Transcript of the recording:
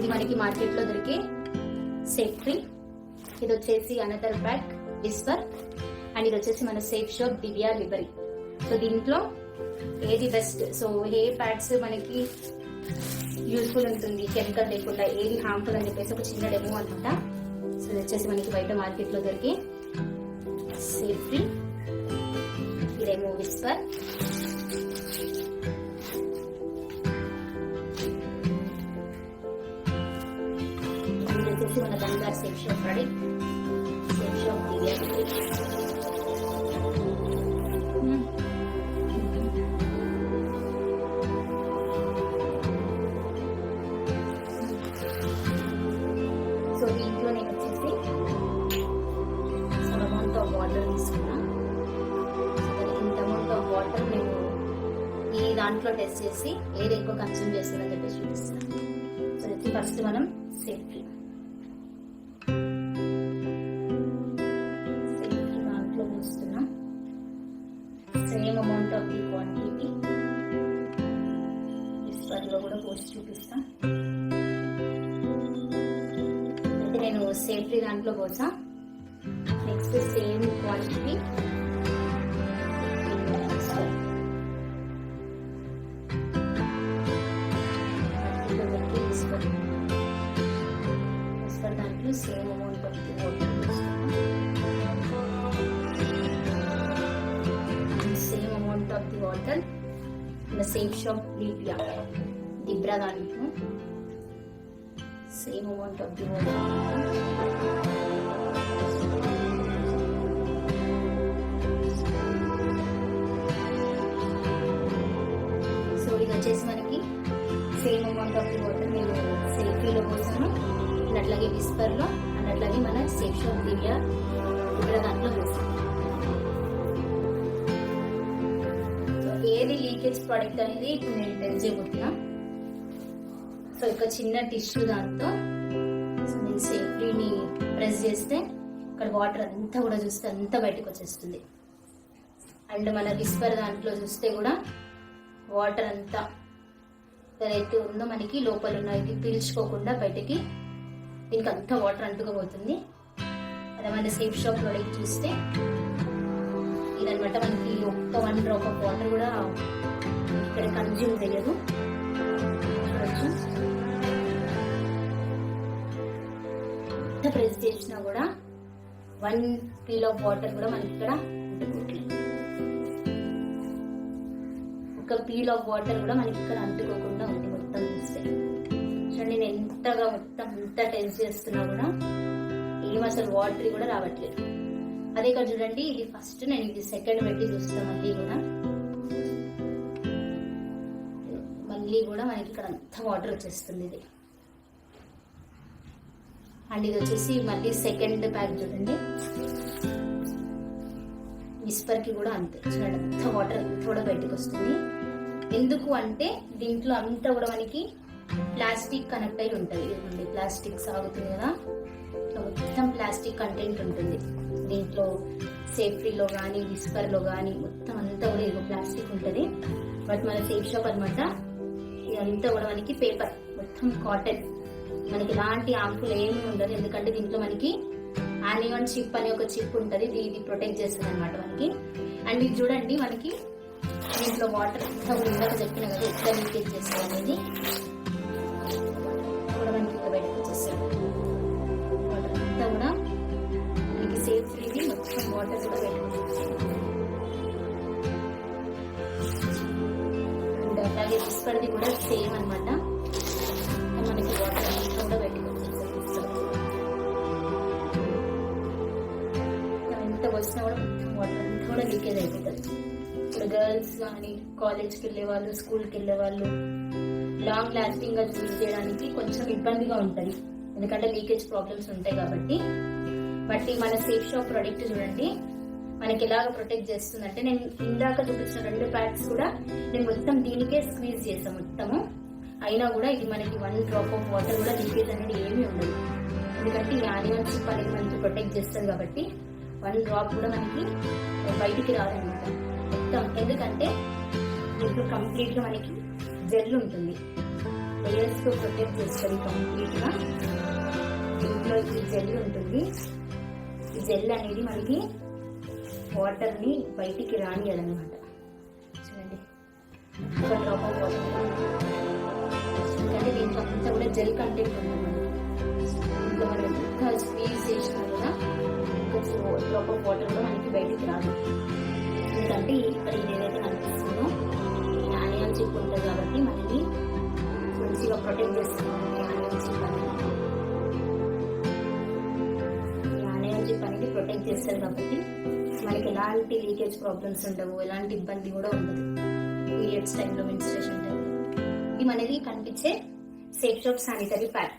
ఇది మనకి మార్కెట్ లో దొరికే సేఫ్రీ. ఇది వచ్చేసి అనదర్ ప్యాక్ విస్పర్. అండ్ ఇది వచ్చేసి మన సేఫ్ షాప్ దివ్యా లిబరీ. సో దీంట్లో ఏది బెస్ట్, సో ఏ ప్యాడ్స్ మనకి యూజ్ఫుల్ ఉంటుంది కెమికల్ లేకుండా, ఏది హార్మ్ఫుల్ అని చెప్పేసి ఒక చిన్న డెమో అనమాట. సో ఇది వచ్చేసి మనకి బయట మార్కెట్ లో దొరికే సేఫ్రీ, ఇదేమో విస్పర్. ఇది వచ్చేసి మన దంగార్ safe shop product, safe shop దివ్యా లిబరీ. సో దీంట్లో నేను వచ్చేసి సమ్ అమౌంట్ ఆఫ్ వాటర్ తీసుకున్నా. ఇంత అమౌంట్ ఆఫ్ వాటర్ నేను ఈ దాంట్లో టెస్ట్ చేసి ఏది ఎక్కువ కన్స్యూమ్ చేస్తుందని చెప్పేసి చూపిస్తాను. సో ఇది ఫస్ట్ మనం సేఫ్రీ దాంట్లో పోస్తున్నాం. Same amount of the quantity విస్పర్లో కూడా పోసి చూపిస్తాం. నేను సేఫ్రీ దాంట్లో పోసా. నెక్స్ట్ సేమ్ క్వాంటిటీ విస్పర్ దాంట్లో same amount of the water, same amount of the water safe shop దిబ్రా దాంట్లో same amount of the water. So ఇది వచ్చేసి మనకి same amount of the water నేను సేఫ్రీలో పోసాను, అండ్ అట్లాగే విస్పర్లో, అండ్ అట్లాగే మన సేఫ్ షాప్ దివ్యా దాంట్లో పోసాను. ఏది లీకేజ్ ప్రోడక్ట్ అనేది ఇప్పుడు నేను టెస్ట్ చేయబోతున్నా. సో ఒక చిన్న టిష్యూ దాంతో నేను సేఫ్రీని ప్రెస్ చేస్తే ఇక్కడ వాటర్ అంతా కూడా చూస్తే అంతా బయటకు వచ్చేస్తుంది. అండ్ మన విస్పర్ దాంట్లో చూస్తే కూడా వాటర్ అంతా ఏదైతే ఉందో మనకి లోపల ఉన్నది పీల్చుకోకుండా బయటకి దీనికి అంతా వాటర్ అంటుకోబోతుంది. అదే మన సేఫ్ షాప్ ప్రోడక్ట్ చూస్తే ఇదనమాట, మనకి ఒక్క 1 డ్రాప్ ఆఫ్ వాటర్ కూడా ఇక్కడ కన్జ్యూమ్ చేయదు. ఎంత ప్రెస్ చేసినా కూడా 1 peel ఆఫ్ వాటర్ కూడా మనకి ఇక్కడ అంటుకోవట్లేదు. ఒక పీల్ ఆఫ్ వాటర్ కూడా మనకి ఇక్కడ అంటుకోకుండా ఉంది. మొత్తం చూస్తే చూడండి, నేను ఎంతగా మొత్తం ఎంత టెస్ట్ చేస్తున్నా కూడా ఏం అసలు వాటర్ కూడా రావట్లేదు. అదే ఇక్కడ చూడండి, ఇది ఫస్ట్, నేను ఇది సెకండ్ పెట్టి చూస్తాను. మళ్ళీ కూడా మనకి ఇక్కడ అంత వాటర్ వచ్చేస్తుంది ఇది. అండ్ ఇది వచ్చేసి మళ్ళీ సెకండ్ ప్యాక్ చూడండి, విస్పర్ కి కూడా అంతే. చూడండి అంత వాటర్ అంతా కూడా బయటకు వస్తుంది. ఎందుకు అంటే దీంట్లో అంతా కూడా మనకి ప్లాస్టిక్ కనెక్ట్ అయి ఉంటుంది. ఇదిగోండి ప్లాస్టిక్ సాగుతుంది కదా, మొత్తం ప్లాస్టిక్ కంటెంట్ ఉంటుంది దీంట్లో. సేఫ్రీలో కానీ విస్పర్లో కానీ మొత్తం అంతా కూడా ఇదిగో ప్లాస్టిక్ ఉంటుంది. బట్ మన సేఫ్ షాప్ అనమాట ఇదంతా కూడా మనకి పేపర్, మొత్తం కాటన్, మనకి ఎలాంటి హార్మ్ఫుల్ ఏమి ఉండదు. ఎందుకంటే దీంట్లో మనకి యానియాన్ చిప్ అనే ఒక చిప్ ఉంటుంది, ఇది ప్రొటెక్ట్ చేస్తుంది అనమాట మనకి. అండ్ ఇది చూడండి, మనకి దీంట్లో వాటర్ అంతా కూడా ఇందాక చెప్పిన కదా ఎట్లా లీకేజ్ చేస్తుంది అనేది కూడా మనకి ఇక్కడ బయటకు వచ్చేస్తుంది. వాటర్ అంతా కూడా మనకి సేఫ్రీది మొత్తం వాటర్ కూడా బయటకు వచ్చేస్తుంది. అండ్ అలాగే విస్పర్ది కూడా సేమ్ అనమాట, మనకి వాటర్ అంతా కూడా బయటకు వచ్చేస్తుంది. ఎంత వచ్చినా కూడా వాటర్ అంతా కూడా లీకేజ్ అయిపోతుంది. ఇప్పుడు గర్ల్స్ కానీ కాలేజ్కి వెళ్ళే వాళ్ళు, స్కూల్కి వెళ్ళే వాళ్ళు లాంగ్ లాస్టింగ్ గా యూజ్ చేయడానికి కొంచెం ఇబ్బందిగా ఉంటుంది, ఎందుకంటే లీకేజ్ ప్రాబ్లమ్స్ ఉంటాయి కాబట్టి. బట్ మన సేఫ్ షాప్ ప్రొడక్ట్ చూడండి మనకి ఎలాగ ప్రొటెక్ట్ చేస్తుంది అంటే, నేను ఇందాక చూపించిన 2 ప్యాక్స్ కూడా నేను మొత్తం దీనికే స్క్వీజ్ చేసాను మొత్తము. అయినా కూడా ఇది మనకి 1 డ్రాప్ ఆఫ్ వాటర్ కూడా లీకేజ్ అనేది ఏమీ ఉండదు, ఎందుకంటే ఈ యానిమల్ చిప్ అనేది మనకి ప్రొటెక్ట్ చేస్తుంది కాబట్టి 1 డ్రాప్ కూడా మనకి బయటికి రాదనమాట మొత్తం. ఎందుకంటే ఇప్పుడు కంప్లీట్ గా మనకి జెల్ ఉంటుంది, లేయర్స్ తో ప్రొటెక్ట్ చేస్తుంది కంప్లీట్ గా. దీంట్లో ఈ జెల్ ఉంటుంది. ఈ జెల్ అనేది మనకి వాటర్ ని బయటికి రానియాలన్నమాట. చూడండి, ఒక డ్రాప్ ఆఫ్ వాటర్, ఎందుకంటే దీంట్లో అంతా కూడా జెల్ కంటెంట్ ఉంది. ఇంకా మనం ఎంత స్క్వీజ్ చేసినా కూడా డ్రాప్ ఆఫ్ వాటర్ కూడా మనకి బయటికి రాదు. ఎందుకంటే ఇక్కడ ఏదైతే కనిపిస్తుందో ఈ ఆనియన్ చిప్ ఉంటుంది కాబట్టి మనకి మంచిగా ప్రొటెక్ట్ చేస్తుంది. ఆనియన్ చిప్ అనేది అనేది ప్రొటెక్ట్ చేస్తారు కాబట్టి మనకి ఎలాంటి లీకేజ్ ప్రాబ్లమ్స్ ఉండవు, ఎలాంటి ఇబ్బంది కూడా ఉండదు పీరియడ్స్ టైంలో, మెన్స్ట్రుయేషన్ టైంలో. ఇది మనకి కనిపించే సేఫ్ షాప్ శానిటరీ ప్యాడ్.